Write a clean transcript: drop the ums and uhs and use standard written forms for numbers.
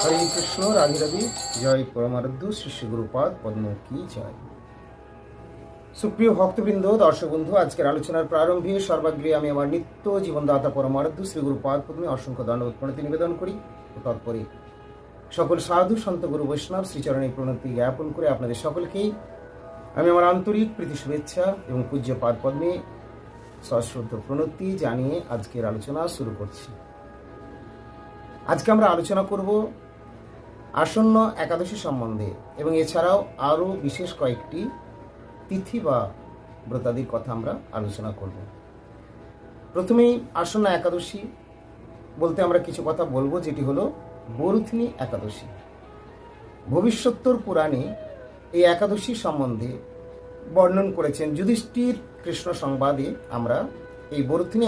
হরে কৃষ্ণ, রাধে রাধে। জয় পরমারাধ্য শ্রী শ্রী গুরুপাদ পদ্ম কি জয়। সুপ্রিয় ভক্তবৃন্দ, দর্শক বন্ধু, আজকের আলোচনার প্রারম্ভে সর্বাগ্রে আমি আমার নিত্য জীবনদাতা পরমারাধ্য শ্রী গুরুপাদ পদ্মে অসংখ্য দণ্ডবোধ প্রণতি নিবেদন করি ও তৎপরে সকল সাধু সন্ত গুরু বৈষ্ণব শ্রীচরণে প্রণতি জ্ঞাপন করে আপনাদের সকলকেই আমি আমার আন্তরিক প্রীতি শুভেচ্ছা এবং পূজ্য পাদ পদ্মে সশ্রদ্ধ প্রণতি জানিয়ে আজকের আলোচনা শুরু করছি। আজকে আমরা আলোচনা করব আসন্ন একাদশী সম্বন্ধে এবং এছাড়াও আরও বিশেষ কয়েকটি তিথি বা ব্রতাদির কথা আমরা আলোচনা করব। প্রথমেই আসন্ন একাদশী বলতে আমরা কিছু কথা বলবো, যেটি হলো বরুথিনী একাদশী। ভবিষ্যোত্তর পুরাণে এই একাদশী সম্বন্ধে বর্ণন করেছেন যুধিষ্ঠির কৃষ্ণ সংবাদে আমরা এই বরুথিনী